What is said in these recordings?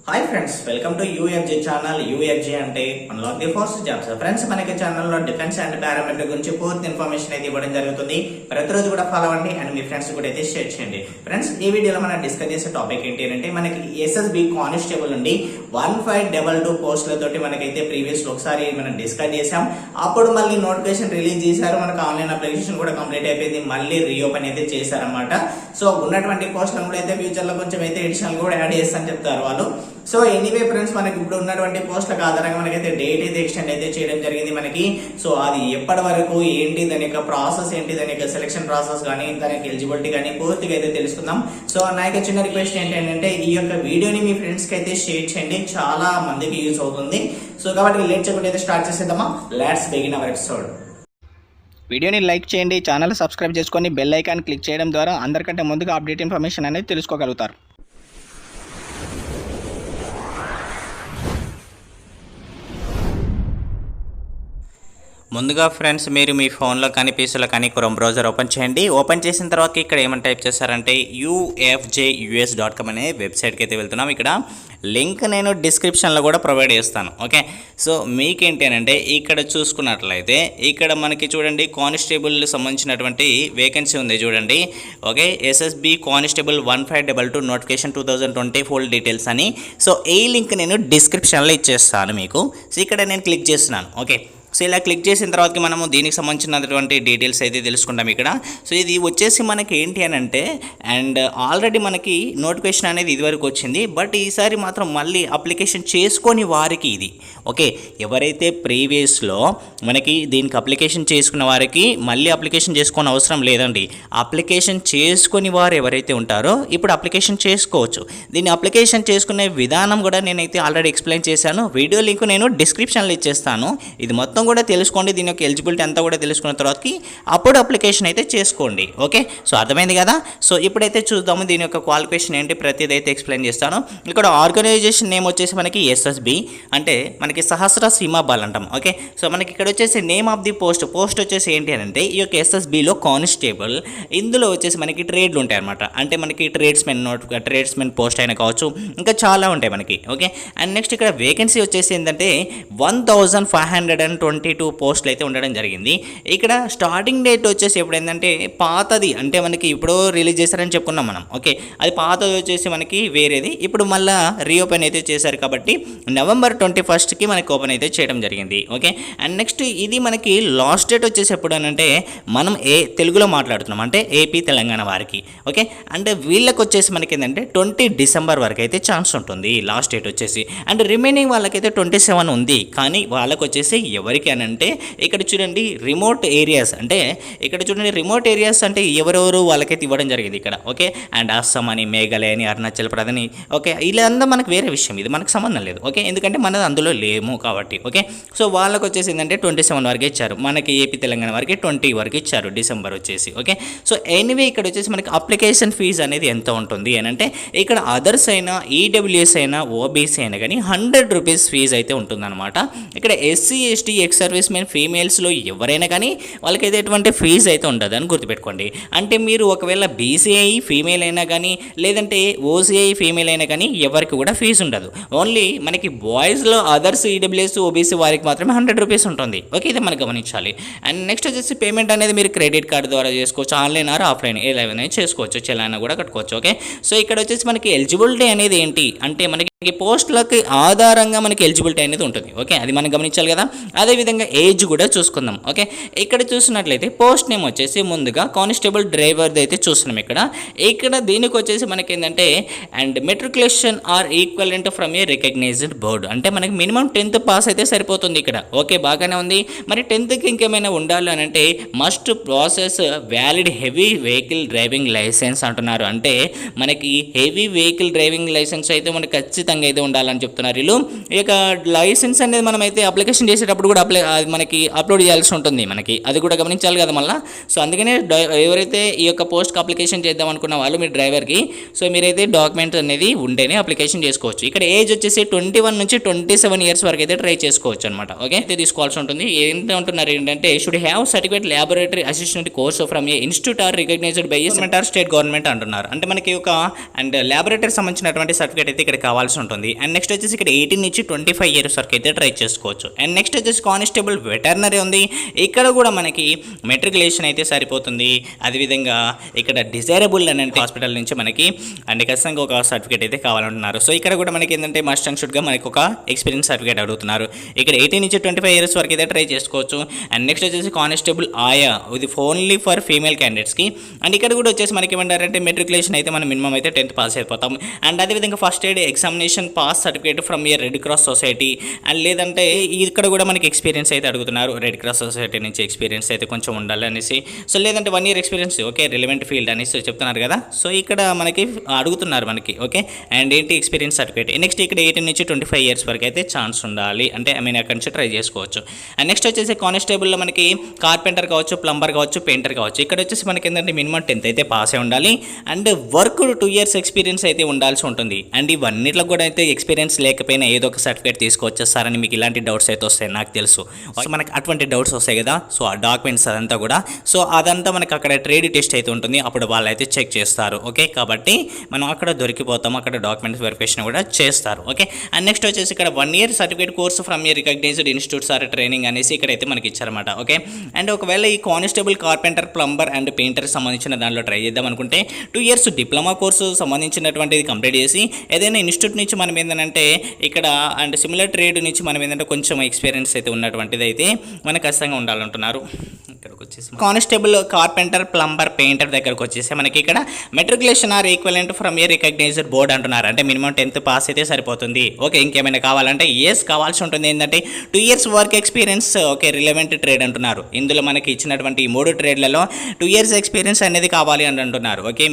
Hi friends, welcome to UFJ channel. UFJ అంటే unlock the first jobs. Friends, మనకి ఛానల్లో defence and paramilitary గురించి పూర్తి ఇన్ఫర్మేషన్ అయితే ఇవ్వడం జరుగుతుంది. ప్రతిరోజు కూడా ఫాలో అవ్వండి అండ్ మీ ఫ్రెండ్స్ కూడా అయితే షేర్ చేయండి. ఫ్రెండ్స్, ఈ వీడియోలో మనం డిస్కస్ చేసే టాపిక్ ఏంటి అంటే మనకి ఎస్ఎస్బి కానిస్టేబుల్ నుండి 1522 పోస్టులతోటి మనకైతే ప్రీవియస్ ఒకసారి మనం డిస్కస్ చేసాం. అప్పుడు మళ్ళీ నోటిఫికేషన్ రిలీజ్ చేశారు. మనకు ఆన్లైన్ అప్లికేషన్ కూడా కంప్లీట్ అయిపోయింది. మళ్ళీ రీఓపెన్ అయితే చేశారనమాట. సో ఉన్నటువంటి పోస్టులను కూడా అయితే ఫ్యూచర్ లో కొంచెం అయితే ఎడిషనల్ కూడా యాడ్ చేస్తారని చెప్తారు వాళ్ళు. సో ఎనీవే ఫ్రెండ్స్, మనకి ఇప్పుడు ఉన్నటువంటి పోస్టులకు ఆధారంగా మనకైతే డేట్ అయితే ఎక్స్టెండ్ అయితే చేయడం జరిగింది మనకి. సో అది ఎప్పటి వరకు ఏంటి, దాని యొక్క ప్రాసెస్ ఏంటి, దాని యొక్క సెలక్షన్ ప్రాసెస్ కానీ దాని యొక్క ఎలిజిబిలిటీ కానీ పూర్తిగా అయితే తెలుసుకుందాం. సో నా యొక్క చిన్న రిక్వెస్ట్ ఏంటంటే ఈ యొక్క వీడియోని మీ ఫ్రెండ్స్ కి అయితే షేర్ చేయండి, చాలా మందికి యూజ్ అవుతుంది. సో కాబట్టి లేట్ చేయకుండా అయితే స్టార్ట్ చేసేద్దామా. Let's begin our episode. వీడియోని లైక్ చేయండి, ఛానల్ సబ్స్క్రైబ్ చేసుకొని బెల్ ఐకాన్ క్లిక్ చేయడం ద్వారా అందరికంటే ముందుగా అప్డేట్ ఇన్ఫర్మేషన్ అనేది తెలుసుకోగలుగుతారు. ముందుగా ఫ్రెండ్స్, మీరు మీ ఫోన్లో కానీ పీసీలో కానీ క్రోమ్ బ్రౌజర్ ఓపెన్ చేయండి. ఓపెన్ చేసిన తర్వాత ఇక్కడ ఏమని టైప్ చేస్తారంటే ufjus.com అనే వెబ్సైట్కి అయితే వెళ్తున్నాం. ఇక్కడ లింక్ నేను డిస్క్రిప్షన్లో కూడా ప్రొవైడ్ చేస్తాను. ఓకే, సో మీకేంటి అంటే ఇక్కడ చూసుకున్నట్లయితే ఇక్కడ మనకి చూడండి కానిస్టేబుల్ సంబంధించినటువంటి వేకెన్సీ ఉంది చూడండి. Okay, SSB constable 1522 notification 2020 full details అని. సో ఈ లింక్ నేను డిస్క్రిప్షన్లో ఇచ్చేస్తాను మీకు. సో ఇక్కడ నేను క్లిక్ చేస్తున్నాను. ఓకే, సో ఇలా క్లిక్ చేసిన తర్వాత మనము దీనికి సంబంధించినటువంటి డీటెయిల్స్ అయితే తెలుసుకుంటాం ఇక్కడ. సో ఇది వచ్చేసి మనకి ఏంటి అని అంటే అండ్ ఆల్రెడీ మనకి నోటిఫికేషన్ అనేది ఇదివరకు వచ్చింది, బట్ ఈసారి మాత్రం మళ్ళీ అప్లికేషన్ చేసుకొని వారికి ఇది. ఓకే, ఎవరైతే ప్రీవియస్లో మనకి దీనికి అప్లికేషన్ చేసుకున్న వారికి మళ్ళీ అప్లికేషన్ చేసుకొని అవసరం లేదండి. అప్లికేషన్ చేసుకొని వారు ఎవరైతే ఉంటారో ఇప్పుడు అప్లికేషన్ చేసుకోవచ్చు. దీన్ని అప్లికేషన్ చేసుకునే విధానం కూడా నేనైతే ఆల్రెడీ ఎక్స్ప్లెయిన్ చేశాను. వీడియో లింక్ నేను డిస్క్రిప్షన్లో ఇచ్చేస్తాను. ఇది మొత్తం కూడా తెలుసుకోండి, దీని యొక్క ఎలిజిబిలిటీ అంతా కూడా తెలుసుకున్న తర్వాతకి అప్పుడు అప్లికేషన్ అయితే చేసుకోండి. ఓకే, సో అర్థమైంది కదా. సో ఇప్పుడైతే చూద్దాము దీని యొక్క క్వాలిఫికేషన్ ఏంటి, ప్రతిదీ అయితే ఎక్స్ప్లెయిన్ చేస్తాను. ఇక్కడ ఆర్గనైజేషన్ నేమ్ వచ్చేసి మనకి ఎస్ఎస్బి అంటే మనకి సహస్ర సీమా బల్ అంటాం. ఓకే, సో మనకి ఇక్కడ వచ్చేసి నేమ్ ఆఫ్ ది పోస్ట్ వచ్చేసి ఏంటి అని అంటే ఈ యొక్క ఎస్ఎస్బిలో కానిస్టేబుల్. ఇందులో వచ్చేసి మనకి ట్రేడ్లు ఉంటాయి అనమాట. అంటే మనకి ట్రేడ్స్మెన్ పోస్ట్ అయినా కావచ్చు, ఇంకా చాలా ఉంటాయి మనకి. ఓకే, అండ్ నెక్స్ట్ ఇక్కడ వేకెన్సీ వచ్చేసి ఏంటంటే 1522 పోస్టులు అయితే ఉండడం జరిగింది. ఇక్కడ స్టార్టింగ్ డేట్ వచ్చేసి ఎప్పుడు ఏంటంటే పాతది, అంటే మనకి ఇప్పుడు రిలీజ్ చేశారని చెప్పుకున్నాం మనం. ఓకే, అది పాతది వచ్చేసి మనకి వేరేది. ఇప్పుడు మళ్ళీ రీఓపెన్ అయితే చేశారు కాబట్టి November 21కి మనకి ఓపెన్ అయితే చేయడం జరిగింది. ఓకే, అండ్ నెక్స్ట్ ఇది మనకి లాస్ట్ డేట్ వచ్చేసి ఎప్పుడు అని అంటే మనం తెలుగులో మాట్లాడుతున్నాం అంటే ఏపీ తెలంగాణ వారికి. ఓకే, అంటే వీళ్ళకి వచ్చేసి మనకి ఏంటంటే 20 డిసెంబర్ వరకు అయితే ఛాన్స్ ఉంటుంది లాస్ట్ డేట్ వచ్చేసి. అండ్ రిమైనింగ్ వాళ్ళకైతే 27 ఉంది. కానీ వాళ్ళకి వచ్చేసి ఎవరికి అని అంటే ఇక్కడ చూడండి రిమోట్ ఏరియాస్, అంటే ఇక్కడ చూడండి రిమోట్ ఏరియాస్ అంటే ఎవరెవరు వాళ్ళకైతే ఇవ్వడం జరిగింది ఇక్కడ. ఓకే, అండ్ అస్సాం అని, మేఘాలయ అని, అరుణాచల్ ప్రదేశ్ అని. ఓకే, ఇలా అంతా మనకు వేరే విషయం, ఇది మనకు సంబంధం లేదు. ఓకే, ఎందుకంటే మనది అందులో లేము కాబట్టి. ఓకే, సో వాళ్ళకి వచ్చేసి ఏంటంటే 27 వరకు ఇచ్చారు. మనకి ఏపీ తెలంగాణ వరకు 20 వరకు ఇచ్చారు డిసెంబర్ వచ్చేసి. ఓకే, సో ఎనీవే ఇక్కడ వచ్చేసి మనకి అప్లికేషన్ ఫీజు అనేది ఎంత ఉంటుంది అని అంటే ఇక్కడ అదర్స్ అయినా, ఈడబ్ల్యూఎస్ అయినా, ఓబీసీ అయినా కానీ 100 రూపీస్ ఫీజు అయితే ఉంటుందన్నమాట. ఇక్కడ SC, ST, ex service men ఫీమేల్స్లో ఎవరైనా కానీ వాళ్ళకైతే ఎటువంటి ఫీజు అయితే ఉండదు అని గుర్తుపెట్టుకోండి. అంటే మీరు ఒకవేళ బీసీఐ ఫీమేల్ అయినా కానీ లేదంటే ఓసీఐ ఫీమేల్ అయినా కానీ ఎవరికి కూడా ఫీజు ఉండదు. ఓన్లీ మనకి బాయ్స్లో అదర్స్, ఈడబ్ల్యూఎస్, ఓబీసీ వారికి మాత్రమే 100 రూపీస్ ఉంటుంది. ఓకే, ఇది మనకు గమనించాలి. అండ్ నెక్స్ట్ వచ్చేసి పేమెంట్ అనేది మీరు క్రెడిట్ కార్డు ద్వారా చేసుకోవచ్చు, ఆన్లైన్ ఆర్ ఆఫ్లైన్ ఏదైనా చేసుకోవచ్చు, చలానా కూడా కట్టుకోవచ్చు. ఓకే, సో ఇక్కడ వచ్చేసి మనకి ఎలిజిబిలిటీ అనేది ఏంటి అంటే మనకి పోస్టులకి ఆధారంగా మనకి ఎలిజిబిలిటీ అనేది ఉంటుంది. ఓకే, అది మనం గమనించాలి కదా. అదేవిధంగా ఏజ్ కూడా చూసుకుందాం. ఓకే, ఇక్కడ చూసినట్లయితే పోస్ట్ నేమ్ వచ్చేసి ముందుగా కానిస్టేబుల్ డ్రైవర్ది అయితే చూస్తున్నాం. ఇక్కడ దీనికి వచ్చేసి మనకి ఏంటంటే and matriculation or equivalent from a recognized board, అంటే మనకి మినిమం 10th పాస్ అయితే సరిపోతుంది ఇక్కడ. ఓకే, బాగానే ఉంది. మరి 10th ఇంకేమైనా ఉండాలి అని అంటే must process valid heavy vehicle driving license అంటున్నారు. అంటే మనకి హెవీ వెహికల్ డ్రైవింగ్ లైసెన్స్ అయితే మనకి ఖచ్చితంగా అయితే ఉండాలని చెప్తున్నారు వీళ్ళు. ఈ యొక్క లైసెన్స్ అనేది మనం అయితే అప్లికేషన్ చేసేటప్పుడు కూడా మనకి అప్లోడ్ చేయాల్సి ఉంటుంది మనకి, అది కూడా గమనించాలి కదా మళ్ళీ. సో అందుకనే ఎవరైతే ఈ యొక్క పోస్ట్కి అప్లికేషన్ చేద్దాం అనుకున్న వాళ్ళు మీ డ్రైవర్కి, సో మీరైతే డాక్యుమెంట్ అనేది ఉంటేనే అప్లికేషన్ చేసుకోవచ్చు. ఇక్కడ ఏజ్ వచ్చేసి 21 నుంచి 27 ఇయర్స్ వరకు అయితే ట్రై చేసుకోవచ్చు అనమాట. ఓకే, అయితే తీసుకోవాల్సి ఉంటుంది. ఏంటి అంటున్నారు ఏంటంటే should have certificate laboratory assistant course from a institute or recognized by government or state government అంటున్నారు. అంటే మనకి ఒక అండ్ ల్యాబొరేటరీ సంబంధించినటువంటి సర్టిఫికేట్ అయితే ఇక్కడ కావాల్సి కావాల్సి ఉంటుంది. అండ్ నెక్స్ట్ వచ్చేసి ఇక్కడ 18 నుంచి 25 ఇయర్స్ వరకు అయితే ట్రై చేసుకోవచ్చు. అండ్ నెక్స్ట్ వచ్చేసి కానిస్టేబుల్ వెటర్నరీ ఉంది. ఇక్కడ కూడా మనకి మెట్రికులేషన్ అయితే సరిపోతుంది. అదేవిధంగా ఇక్కడ డిజైరబుల్ అనే హాస్పిటల్ నుంచి మనకి అండ్ ఖచ్చితంగా ఒక సర్టిఫికేట్ అయితే కావాలంటున్నారు. సో ఇక్కడ కూడా మనకి ఏంటంటే మస్ట్ అండ్ షుడ్గా మనకి ఒక ఎక్స్పీరియన్స్ సర్టిఫికేట్ అడుగుతున్నారు. ఇక్కడ 18 నుంచి 25 ఇయర్స్ వరకు అయితే ట్రై చేసుకోవచ్చు. అండ్ నెక్స్ట్ వచ్చేసి కానిస్టేబుల్ ఆయా, ఇది ఓన్లీ ఫర్ ఫీమేల్ క్యాండిడేట్స్కి. అండ్ ఇక్కడ కూడా వచ్చేసి మనకి ఏమంటారంటే మెట్రికులేషన్ అయితే మనం మినిమం అయితే 10th పాస్ అయిపోతాం. అండ్ అదేవిధంగా first aid examination pass certificate from year red cross society. And లేదంటే ఇక్కడ కూడా మనకి ఎక్స్పీరియన్స్ అయితే అడుగుతున్నారు. రెడ్ క్రాస్ సొసైటీ నుంచి ఎక్స్పీరియన్స్ అయితే కొంచెం ఉండాలి అనేసి. సో లేదంటే 1 year experience, okay, relevant field అనేసి చెప్తున్నారు కదా. సో ఇక్కడ మనకి అడుగుతున్నారు మనకి, ఓకే. అండ్ ఏంటి ఎక్స్పీరియన్స్ సర్టిఫికేట్. నెక్స్ట్ ఇక్కడ 18 నుంచి 25 ఇయర్స్ వరకు అయితే ఛాన్స్ ఉండాలి. అంటే అక్కడి నుంచి ట్రై చేసుకోవచ్చు. అండ్ నెక్స్ట్ వచ్చేసి కానిస్టేబుల్లో మనకి కార్పెంటర్ కావచ్చు, ప్లంబర్ కావచ్చు, పెయింటర్ కావచ్చు. ఇక్కడ వచ్చేసి మనకి ఏంటంటే మినిమం 10th అయితే పాస్ అయి ఉండాలి. అండ్ వర్క్ 2 years ఎక్స్పీరియన్స్ అయితే ఉండాల్సి ఉంటుంది. అండ్ ఇవన్నిట్లో కూడా అయితే ఎక్స్పీరియన్స్ లేకపోయినా ఏదో ఒక సర్టిఫికేట్ తీసుకొచ్చేస్తారని మీకు ఇలాంటి డౌట్స్ అయితే వస్తాయి, నాకు తెలుసు. సో మనకి అటువంటి డౌట్స్ వస్తాయి కదా. సో ఆ డాక్యుమెంట్స్ అదంతా కూడా, సో అదంతా మనకి అక్కడ ట్రేడ్ టెస్ట్ అయితే ఉంటుంది. అప్పుడు వాళ్ళు అయితే చెక్ చేస్తారు, ఓకే. కాబట్టి మనం అక్కడ దొరికిపోతాం, అక్కడ డాక్యుమెంట్స్ వెరిఫికేషన్ కూడా చేస్తారు, ఓకే. అండ్ నెక్స్ట్ వచ్చేసి ఇక్కడ 1 year certificate course from a recognized institutes or training అనేసి ఇక్కడైతే మనకి ఇచ్చారన్నమాట, ఓకే. అండ్ ఒకవేళ ఈ constable, carpenter, plumber and painter సంబంధించిన దానిలో ట్రై చేద్దాం అనుకుంటే 2 years డిప్లొమా కోర్సు సంబంధించినటువంటిది కంప్లీట్ చేసి ఏదైనా ఇన్స్టిట్యూట్ నుంచి మనం ఏంటంటే ఇక్కడ అండ్ సిమిలర్ ట్రేడ్ నుంచి మనం ఏంటంటే కొంచెం ఎక్స్పీరియన్స్ అయితే ఉన్నటువంటిది అయితే మనకు ఖచ్చితంగా ఉండాలంటున్నారు. ఇక్కడికి వచ్చేసి కానిస్టేబుల్, కార్పెంటర్, ప్లంబర్, పెయింటర్ దగ్గరకు వచ్చేసి మనకి ఇక్కడ matriculation or equivalent from a recognized board అంటున్నారు. అంటే మినిమం 10th పాస్ అయితే సరిపోతుంది, ఓకే. ఇంకేమైనా కావాలంటే కావాల్సి ఉంటుంది. ఏంటంటే 2 years work experience, okay, relevant trade అంటున్నారు. ఇందులో మనకి ఇచ్చినటువంటి ఈ 3 ట్రేడ్లలో 2 years ఎక్స్పీరియన్స్ అనేది కావాలి అని అంటున్నారు, ఓకే.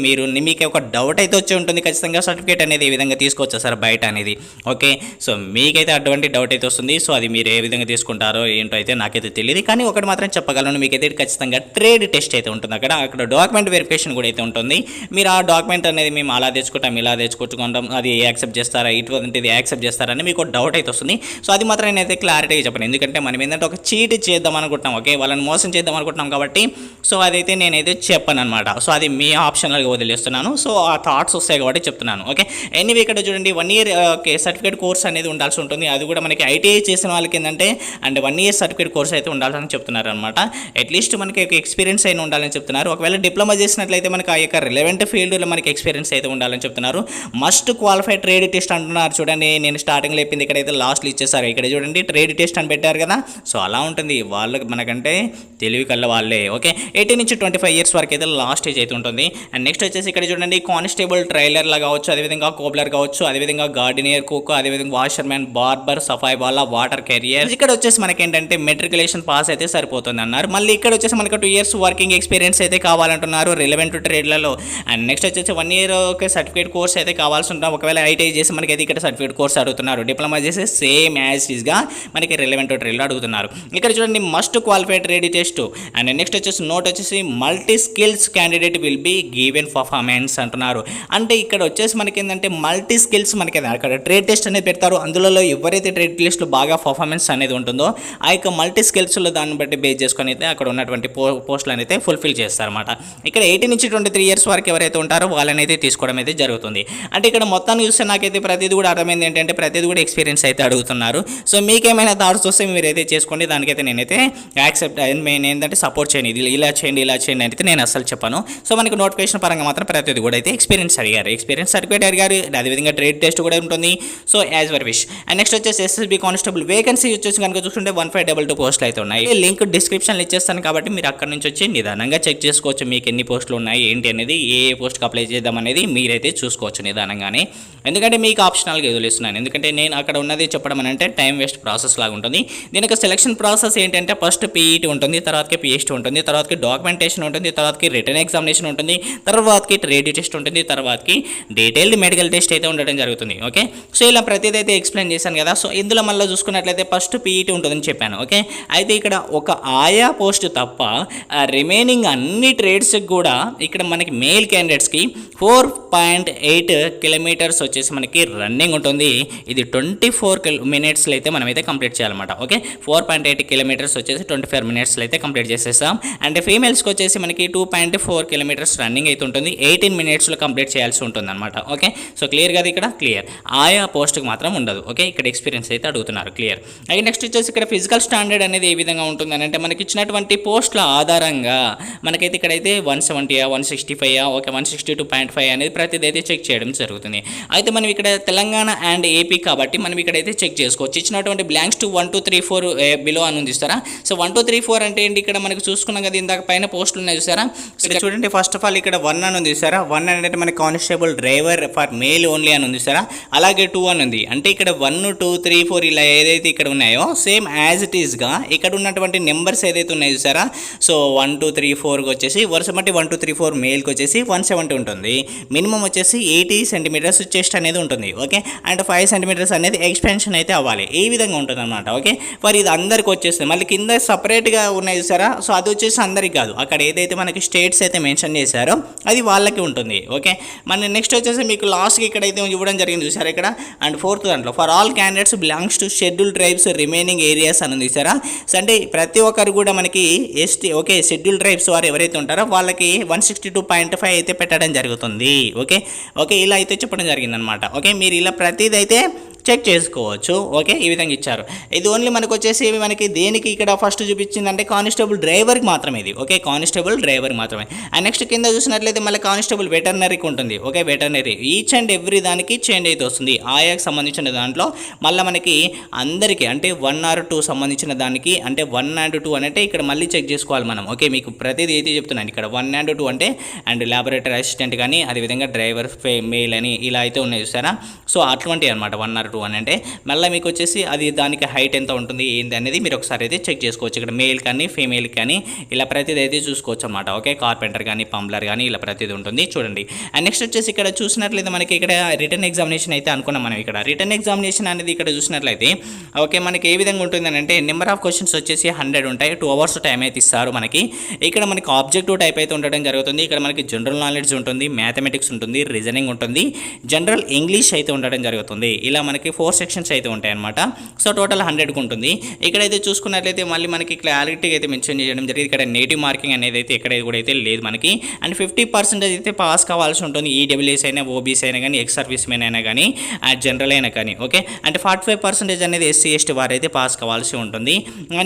మీకు ఒక డౌట్ అయితే వచ్చి ఉంటుంది ఖచ్చితంగా సర్టిఫికేట్ అనేది ఏ విధంగా తీసుకొచ్చేసారు బయట అనేది, ఓకే. సో మీకైతే అటువంటి డౌట్ అయితే వస్తుంది. సో అది మీరు ఏ విధంగా తీసుకుంటారో ఏంటో అయితే నాకైతే తెలియదు. కానీ ఒకటి మాత్రం చెప్పగలను, మీకైతే ఖచ్చితంగా ట్రేడ్ టెస్ట్ అయితే ఉంటుంది. అక్కడ డాక్యుమెంట్ వెరిఫికేషన్ కూడా అయితే ఉంటుంది. మీరు ఆ డాక్యుమెంట్ అనేది మేము అలా తెచ్చుకుంటాం, ఇలా తెచ్చుకుంటాం, అది యాక్సెప్ట్ చేస్తారా, ఇటువంటిది యాక్సెప్ట్ చేస్తారని మీకు డౌట్ అయితే వస్తుంది. సో అది మాత్రం నేనైతే క్లారిటీగా చెప్పను. ఎందుకంటే మనం ఏంటంటే ఒక చీట్ చేద్దాం అనుకుంటున్నాం, ఓకే, వాళ్ళని మోసం చేద్దాం అనుకుంటున్నాం కాబట్టి. సో అదైతే నేనైతే చెప్పను అనమాట. సో అది మీ ఆప్షనల్గా వదిలేస్తున్నాను. సో ఆ థాట్స్ వస్తాయి కాబట్టి చెప్తున్నాను, ఓకే. ఎనీవే ఇక్కడ చూడండి 1 year ఓకే సర్టిఫికేట్ కోర్స్ అనేది ఉండాల్సి ఉంటుంది. అది కూడా మనకి ఐటీఐ చేసిన వాళ్ళకి ఏంటంటే అండ్ 1 year సర్టిఫికేట్ కోర్స్ అయితే ఉండాలని చెప్తున్నారు అనమాట. అట్లీస్ట్ మనకి ఒక ఎక్స్పీరియన్స్ అయినా ఉండాలని చెప్తున్నారు. ఒకవేళ డిప్లొమా చేసినట్లయితే మనకి ఆ యొక్క రిలవెంట్ ఫీల్డ్లో మనకి ఎక్స్పీరియన్స్ అయితే ఉండాలని చెప్తున్నారు. మస్ట్ క్వాలిఫై ట్రేడ్ టెస్ట్ అంటున్నారు. చూడండి నేను స్టార్టింగ్లో చెప్పింది ఇక్కడైతే లాస్ట్లో ఇచ్చేసారు. ఇక్కడ చూడండి ట్రేడ్ టెస్ట్ అని పెట్టారు కదా. సో అలా ఉంటుంది, వాళ్ళకి మనకంటే తెలివి కళ్ళ వాళ్ళే, ఓకే. 18 నుంచి 25 ఇయర్స్ వరకు అయితే లాస్ట్ ఏజ్ అయితే ఉంటుంది. అండ్ నెక్స్ట్ వచ్చేసి ఇక్కడ చూడండి కానిస్టేబుల్, ట్రైలర్లా కావచ్చు, అదేవిధంగా కోబ్లర్ కావచ్చు, అదేవిధంగా గార్డెనియర్, కుక్, అదేవిధంగా వాషర్మ్యాన్, బార్బర్, సఫాయి బాలా, వాటర్ కెరియర్. ఇక్కడ వచ్చేసి మనకి ఏంటంటే మెట్రికులేషన్ పాస్ అయితే సరిపోతుంది అన్నారు. మళ్ళీ ఇక్కడ వచ్చేసి మనకి 2 years వర్కింగ్ ఎక్స్పీరియన్స్ అయితే కావాలంటున్నారు రిలవెంట్ ట్రేడ్లలో. అండ్ నెక్స్ట్ వచ్చేసి 1 year సర్టిఫికేట్ కోర్స్ అయితే కావాల్సి ఉంటుంది. ఒకవేళ ఐటీఐ చేసి మనకి అయితే ఇక్కడ సర్టిఫికేట్ కోర్స్ అడుగుతున్నారు. డిప్లొమా చేసి సేమ్ యాజ్ ఈజ్గా మనకి రిలవెంట్ ట్రేడ్లో అడుగుతున్నారు. ఇక్కడ చూడండి must qualify trade test. And next వచ్చేసి నోట్ వచ్చేసి multi skills candidate will be given performance అంటున్నారు. అంటే ఇక్కడ వచ్చేసి మనకి ఏంటంటే మల్టీ స్కిల్స్ మనకి అక్కడ ట్రేడ్ టెస్ట్ అనేది పెడతారు. అందులో ఎవరైతే ట్రేడ్ టెస్ట్లో బాగా పర్ఫార్మెన్స్ అనేది ఉంటుందో ఆ యొక్క మల్టీ స్కిల్స్లో దాన్ని బట్టి బేస్ చేసుకొని అయితే అక్కడ ఉన్నటువంటి పోస్టులను అయితే ఫుల్ఫిల్ చేస్తారన్నమాట. ఇక్కడ 18 నుంచి 23 ఇయర్స్ వరకు ఎవరైతే ఉంటారో వాళ్ళని అయితే తీసుకోవడం అయితే జరుగుతుంది. అంటే ఇక్కడ మొత్తాన్ని చూస్తే నాకైతే ప్రతిదీ కూడా అర్థమైంది ఏంటంటే ప్రతిదీ కూడా ఎక్స్పీరియన్స్ అయితే అడుగుతున్నారు. సో మీకేమైనా థాట్స్ వస్తే మీరైతే చేసుకోండి. దానికైతే నేనైతే యాక్సెప్ట్ మెయిన్ ఏంటంటే సపోర్ట్ చేయండి, ఇది ఇలా చేయండి అయితే నేను అసలు చెప్పాను. సో మనకి నోటిఫికేషన్ పరంగా మాత్రం ప్రతిదీ కూడా అయితే ఎక్స్పీరియన్స్ అడిగారు, ఎక్స్పీరియన్స్ సర్టిఫికేట్ అడిగారు. అదేవిధంగా ట్రేడ్ టెస్ట్ కూడా ఉంటుంది. So as were wish. And next వచ్చేసి ఎస్ఎస్బి కానిస్టేబుల్ వేకెన్సీ వచ్చేసి కనుక చూసుకుంటే 1522 పోస్టులు అయితే ఉన్నాయి. లింక్ డిస్క్రిప్షన్లో ఇచ్చేస్తాను కాబట్టి మీరు అక్కడ నుంచి వచ్చి నిదానంగా చెక్ చేసుకోవచ్చు మీకు ఎన్ని పోస్టులు ఉన్నాయి ఏంటి అనేది, ఏ పోస్ట్కి అప్లై చేద్దాం అనేది మీరైతే చూసుకోవచ్చు నిదానంగానే. ఎందుకంటే మీకు ఆప్షనల్గా వదిలేస్తున్నాను. ఎందుకంటే నేను అక్కడ ఉన్నది చెప్పడం అని అంటే టైం వేస్ట్ ప్రాసెస్ లాగా ఉంటుంది. దీనికి సెలక్షన్ ప్రాసెస్ ఏంటంటే ఫస్ట్ పీఈటీ ఉంటుంది, తర్వాతకి పిహెచ్టీ ఉంటుంది, తర్వాతకి డాక్యుమెంటేషన్ ఉంటుంది, తర్వాతకి రిటర్న్ ఎగ్జామినేషన్ ఉంటుంది, తర్వాతకి ట్రేడ్ టెస్ట్ ఉంటుంది, తర్వాతకి డీటెయిల్డ్ మెడికల్ టెస్ట్ అయితే ఉండడం జరుగుతుంది, ఓకే. సో ఇలా ప్రతిదీ అయితే ఎక్స్ప్లెయిన్ చేశాను కదా. సో ఇందులో మళ్ళీ చూసుకున్నట్లయితే ఫస్ట్ పీఈటీ ఉంటుందని చెప్పాను, ఓకే. అయితే ఇక్కడ ఒక ఆయా పోస్ట్ తప్ప రిమైనింగ్ అన్ని ట్రేడ్స్కి కూడా ఇక్కడ మనకి మేల్ క్యాండిడేట్స్కి 4.8 కిలోమీటర్స్ వచ్చేసి మనకి రన్నింగ్ ఉంటుంది. ఇది 24 మినిట్స్లో అయితే మనమైతే కంప్లీట్ చేయాలన్నమాట, ఓకే. 4.8 కిలోమీటర్స్ వచ్చేసి 24 మినిట్స్లో అయితే కంప్లీట్ చేసేస్తాం. అండ్ ఫీమేల్స్కి వచ్చేసి మనకి 2.4 కిలోమీటర్స్ రన్నింగ్ అయితే ఉంటుంది. 18 మినిట్స్లో కంప్లీట్ చేయాల్సి ఉంటుంది అనమాట, ఓకే. సో క్లియర్ కదా, ఇక్కడ క్లియర్. క్లియర్. ఆయా పోస్ట్కి మాత్రం ఉండదు. ఓకే, ఇక్కడ ఎక్స్పీరియన్స్ అయితే అడుగుతున్నారు. క్లియర్. అయితే నెక్స్ట్ వచ్చేసి ఇక్కడ ఫిజికల్ స్టాండర్డ్ అనేది ఏ విధంగా ఉంటుందని అంటే మనకి ఇచ్చినటువంటి పోస్టుల ఆధారంగా మనకైతే ఇక్కడైతే 170 165 ఓకే 162.5 అనేది ప్రతిదీ అయితే చెక్ చేయడం జరుగుతుంది. అయితే మనం ఇక్కడ తెలంగాణ అండ్ ఏపీ కాబట్టి మనం ఇక్కడైతే చెక్ చేసుకోవచ్చు. ఇచ్చినటువంటి బ్లాంక్స్ టు 1 2 3 4 బిలో అని ఉంది చూస్తారా. సో 1 2 3 4 అంటే ఏంటి, ఇక్కడ మనకి చూసుకున్నాం కదా ఇందాక పైన పోస్టులు ఉన్నాయి చూసారా. ఇక్కడ చూడండి ఫస్ట్ ఆఫ్ ఆల్ ఇక్కడ 1 అని ఉంది చూసారా. 1 అంటే మనకి constable driver for male only అని ఉంది చూసారా. అలాగే 2 అని ఉంది. అంటే ఇక్కడ 1 2 3 4 ఇలా ఏదైతే ఇక్కడ ఉన్నాయో సేమ్ యాజ్ ఇట్ ఈస్గా ఇక్కడ ఉన్నటువంటి నెంబర్స్ ఏదైతే ఉన్నాయో చూసారా. సో 1 2 3 4కి వచ్చేసి వరుస బట్టి 1 2 3 4 మేల్కి వచ్చేసి 170 ఉంటుంది. మినిమం వచ్చేసి 80 సెంటీమీటర్స్ చెస్ట్ అనేది ఉంటుంది. ఓకే, అండ్ 5 సెంటీమీటర్స్ అనేది ఎక్స్పెన్షన్ అయితే అవ్వాలి. ఈ విధంగా ఉంటుంది అనమాట. ఓకే, మరి ఇది అందరికి వచ్చేస్తుంది. మళ్ళీ కింద సపరేట్గా ఉన్నాయి చూసారా. సో అది వచ్చేసి అందరికి కాదు, అక్కడ ఏదైతే మనకి స్టేట్స్ అయితే మెన్షన్ చేశారో అది వాళ్ళకి ఉంటుంది. ఓకే, మన నెక్స్ట్ వచ్చేసి మీకు లాస్ట్కి ఇక్కడైతే ఇవ్వడం జరిగింది చూసారా ఇక్కడ. అండ్ ఫోర్త్ దాంట్లో for all candidates belongs to schedule tribes remaining areas అని ఉంది చూసారా. సో అంటే ప్రతి ఒక్కరు కూడా మనకి ఎస్టీ ఓకే షెడ్యూల్ ట్రైబ్స్ వారు ఎవరైతే ఉంటారో వాళ్ళకి 162.5 అయితే పెట్టడం జరుగుతుంది. ఓకే ఓకే ఇలా అయితే చెప్పడం జరిగిందనమాట. ఓకే, మీరు ఇలా ప్రతిదీ అయితే చెక్ చేసుకోవచ్చు. ఓకే, ఈ విధంగా ఇచ్చారు. ఇది ఓన్లీ మనకు వచ్చేసి మనకి దేనికి ఇక్కడ ఫస్ట్ చూపించిందంటే కానిస్టేబుల్ డ్రైవర్కి మాత్రమే ఇది. ఓకే, కానిస్టేబుల్ డ్రైవర్కి మాత్రమే. అండ్ నెక్స్ట్ కింద చూసినట్లయితే మళ్ళీ కానిస్టేబుల్ వెటర్నరీకి ఉంటుంది. Okay, veterinary each and every దానికి చేంజ్ అయితే వస్తుంది. ఆయాకి సంబంధించిన దాంట్లో మళ్ళీ మనకి అందరికీ అంటే 1 or 2 సంబంధించిన దానికి అంటే 1 and 2 అంటే ఇక్కడ మళ్ళీ చెక్ చేసుకోవాలి మనం. ఓకే, మీకు ప్రతిదీ అయితే చెప్తున్నాను ఇక్కడ 1 and 2 అంటే అండ్ ల్యాబొరేటరీ అసిస్టెంట్ కానీ అదేవిధంగా డ్రైవర్ మేల్ అని ఇలా అయితే ఉన్నాయి చూసారా. సో అటువంటివి అనమాట 1 or 2 అని అంటే మళ్ళీ మీకు వచ్చేసి అది దానికి హైట్ ఎంత ఉంటుంది ఏంటి అనేది మీరు ఒకసారి అయితే చెక్ చేసుకోవచ్చు. ఇక్కడ మేల్ కానీ ఫీమేల్ కానీ ఇలా ప్రతిదీ అయితే చూసుకోవచ్చు అనమాట. ఓకే, కార్పెంటర్ కానీ పంప్లర్ కానీ ఇలా ప్రతిదీ ఉంటుంది చూడండి. అండ్ నెక్స్ట్ వచ్చేసి ఇక్కడ చూసినట్లయితే మనకి ఇక్కడ రిటర్న్ ఎగ్జామినేషన్ అయితే అనుకున్నాం మనం. ఇక్కడ రిటర్న్ ఎగ్జామినేషన్ అనేది ఇక్కడ చూసినట్లయితే ఓకే మనకి ఏ విధంగా ఉంటుంది అంటే నెంబర్ ఆఫ్ క్వశ్చన్స్ వచ్చేసి 100 ఉంటాయి. 2 hours టైం అయితే ఇస్తారు మనకి. ఇక్కడ మనకి ఆబ్జెక్టివ్ టైప్ అయితే ఉండడం జరుగుతుంది. ఇక్కడ మనకి జనరల్ నాలెడ్జ్ ఉంటుంది, మ్యాథమెటిక్స్ ఉంటుంది, రీజనింగ్ ఉంటుంది, జనరల్ ఇంగ్లీష్ అయితే ఉండడం జరుగుతుంది. ఇలా మనకి 4 సెక్షన్స్ అయితే ఉంటాయి అనమాట. సో టోటల్ 100కు ఉంటుంది. ఇక్కడైతే చూసుకున్నట్లయితే మళ్ళీ మనకి క్లారిటీగా అయితే మెన్షన్ చేయడం జరిగింది. ఇక్కడ నేటివ్ మార్కింగ్ అనేది అయితే ఎక్కడ కూడా అయితే లేదు మనకి. అండ్ 50% అయితే పాస్ కావాల్సి ఉంటుంది. ఈడబ్ల్యూఎస్ అయినా ఓబీసీ అయినా కానీ ఎక్స్ సర్వీస్ మెన్ అయినా కానీ జనరల్ అయినా కానీ. ఓకే, అంటే 45% అనేది ఎస్సీ ఎస్టీ వారు అయితే పాస్ కావాల్సి ఉంటుంది.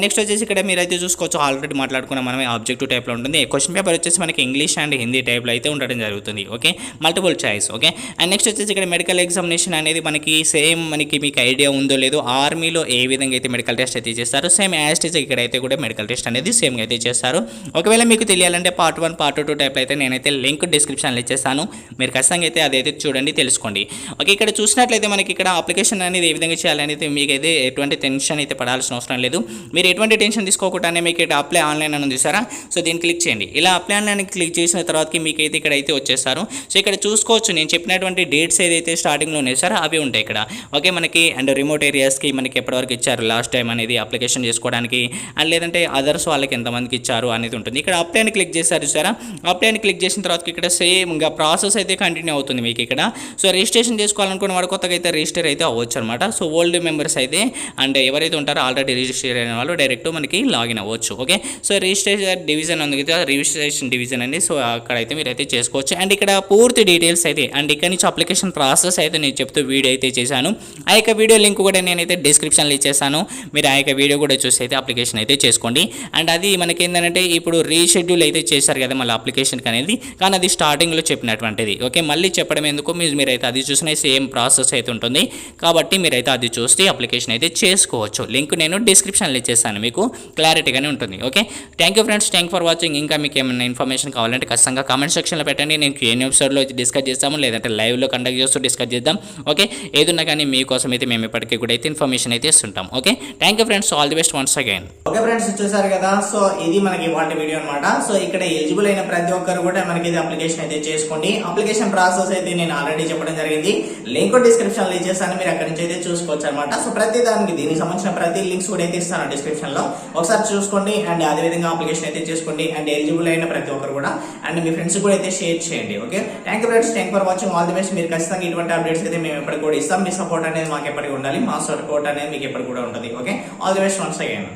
నెక్స్ట్ వచ్చేసి ఇక్కడ మీరు అయితే చూసుకోవచ్చు ఆల్రెడీ మాట్లాడుకున్నాం మనం ఆబ్జెక్టివ్ టైప్లో ఉంటుంది. క్వశ్చన్ పేపర్ వచ్చేసి మనకి ఇంగ్లీష్ అండ్ హిందీ టైప్లో అయితే ఉండడం జరుగుతుంది. Okay, multiple choice. Okay, and next వచ్చేసి ఇక్కడ మెడికల్ ఎగ్జామినేషన్ అనేది మనకి సేమ్ మనకి మీకు ఐడియా ఉందో లేదో ఆర్మీలో ఏ విధంగా అయితే మెడికల్ టెస్ట్ అయితే చేస్తారు సేమ్ యాజ్ టీజ్ ఇక్కడైతే కూడా మెడికల్ టెస్ట్ అనేది సేమ్గా అయితే చేస్తారు. ఒకవేళ మీకు తెలియాలంటే పార్ట్ 1 పార్ట్ 2 టైప్లో అయితే నేనైతే లింక్ డిస్క్రిప్షన్లో ఇచ్చేస్తాను. మీరు ఖచ్చితంగా అయితే అదైతే చూడండి తెలుసుకోండి. ఓకే, ఇక్కడ చూసినట్లయితే మనకి ఇక్కడ అప్లికేషన్ అనేది ఏ విధంగా చేయాలనేది మీకైతే ఎటువంటి టెన్షన్ అయితే పడాల్సిన అవసరం లేదు. మీరు ఎటువంటి టెన్షన్ తీసుకోకుండానే మీకు ఇక్కడ అప్లై ఆన్లైన్ అని ఉంది సారా. సో దీన్ని క్లిక్ చేయండి. ఇలా అప్లై ఆన్లైన్ క్లిక్ చేసిన తర్వాతకి మీకైతే ఇక్కడ అయితే వచ్చేస్తారు. సో ఇక్కడ చూసుకోవచ్చు నేను చెప్పినటువంటి డేట్స్ ఏదైతే స్టార్టింగ్లో ఉన్నాయి సార్ అవి ఉంటాయి ఇక్కడ. ఓకే, మనకి అండ్ రిమోట్ ఏరియాస్కి మనకి ఎప్పటివరకు ఇచ్చారు లాస్ట్ టైం అనేది అప్లికేషన్ చేసుకోవడానికి అండ్ లేదంటే అదర్స్ వాళ్ళకి ఎంతమందికి ఇచ్చారు అనేది ఉంటుంది. ఇక్కడ అప్లై అని క్లిక్ చేశారు చూసారా. అప్లై అని క్లిక్ చేసిన తర్వాత ఇక్కడ సేమ్ ఇంకా ప్రాసెస్ అయితే కంటిన్యూ అవుతుంది మీకు ఇక్కడ. సో రిజిస్ట్రేషన్ చేసుకోవాలనుకున్న వాడు కొత్తగా అయితే రిజిస్టర్ అయితే అవ్వచ్చు అనమాట. సో ఓల్డ్ మెంబర్స్ అయితే అండ్ ఎవరైతే ఉంటారో ఆల్రెడీ రిజిస్టర్ అయిన వాళ్ళు డైరెక్ట్ మనకి లాగిన్ అవ్వచ్చు. ఓకే, సో రిజిస్ట్రేషన్ డివిజన్ ఉంది కదా రిజిస్ట్రేషన్ డివిజన్ అండి. సో అక్కడైతే మీరు అయితే చేసుకోవచ్చు. అండ్ ఇక్కడ పూర్తి డీటెయిల్స్ అయితే అండ్ ఇక్కడ నుంచి అప్లికేషన్ ప్రాసెస్ అయితే నేను చెప్తూ వీడియో అయితే చేశాను. ఆ యొక్క వీడియో లింక్ కూడా నేనైతే డిస్క్రిప్షన్లో ఇచ్చేస్తాను. మీరు ఆ యొక్క వీడియో కూడా చూసి అయితే అప్లికేషన్ అయితే చేసుకోండి. అండ్ అది మనకి ఏంటంటే ఇప్పుడు రీషెడ్యూల్ అయితే చేశారు కదా మళ్ళీ అప్లికేషన్కి అనేది, కానీ అది స్టార్టింగ్లో చెప్పినటువంటిది. ఓకే, మళ్ళీ చెప్పడం ఎందుకు మీరైతే అది చూసిన సేమ్ ప్రాసెస్ అయితే ఉంటుంది కాబట్టి మీరైతే అది చూస్తే అప్లికేషన్ అయితే చేసుకోవచ్చు. లింక్ నేను డిస్క్రిప్షన్లో ఇచ్చేస్తాను, మీకు క్లారిటీగానే ఉంటుంది. Okay, thank you friends, thank for watching. ఇంకా మీకు ఏమైనా ఇన్ఫర్మేషన్ కావాలంటే ఖచ్చితంగా కామెంట్ సెక్షన్లో పెట్టండి. నేను ఏ ఎపిసోడ్లో డిస్కస్ చేస్తాము లేదంటే లైవ్లో కండక్ట్ చేస్తూ డిస్కస్ చేద్దాం. ఓకే, ఏదున్నా కానీ మీకోసం అయితే మేము ఇప్పటికీ కూడా అయితే ఇన్ఫర్మేషన్ అయితే ఇస్తుంటాం. Okay, thank you friends, all the best once again. Okay friends, చూసారు కదా. సో ఇది మనకి వాటి వీడియో అనమాట. సో ఇక్కడ ఎలిజిబుల్ అయిన ప్రతి ఒక్కరు కూడా మనకి ఇది అప్లికేషన్ అయితే చేసుకోండి. అప్లికేషన్ ప్రాసెస్ అయితే నేను ఆల్రెడీ చెప్పడం జరిగింది. లింక్ డిస్క్రిప్షన్ లో ఇచ్చేస్తాను, మీరు అక్కడ నుంచి అయితే చూసుకోవచ్చు అనమాట. సో ప్రతి దానికి దీనికి సంబంధించిన ప్రతి లింక్స్ కూడా అయితే ఇస్తాను డిస్క్రిప్షన్ లో, ఒకసారి చూసుకోండి. అండ్ అదే విధంగా అప్లికేషన్ అయితే చేసుకోండి. అండ్ ఎలిజిబుల్ అయిన ప్రతి ఒక్కరు కూడా అండ్ మీ ఫ్రెండ్స్ కూడా అయితే షేర్ చేయండి. Okay, thank you friends, thank for watching, all the best. మీరు ఖచ్చితంగా ఇటువంటి అప్డేట్స్ అయితే మేము ఎప్పటికి కూడా ఇస్తాం. మీ సపోర్ట్ అనేది మాకు ఎప్పటికీ ఉండాలి, మా సపోర్ట్ అనేది మీకు ఎప్పటికి కూడా ఉంటుంది. Okay, all the best once again.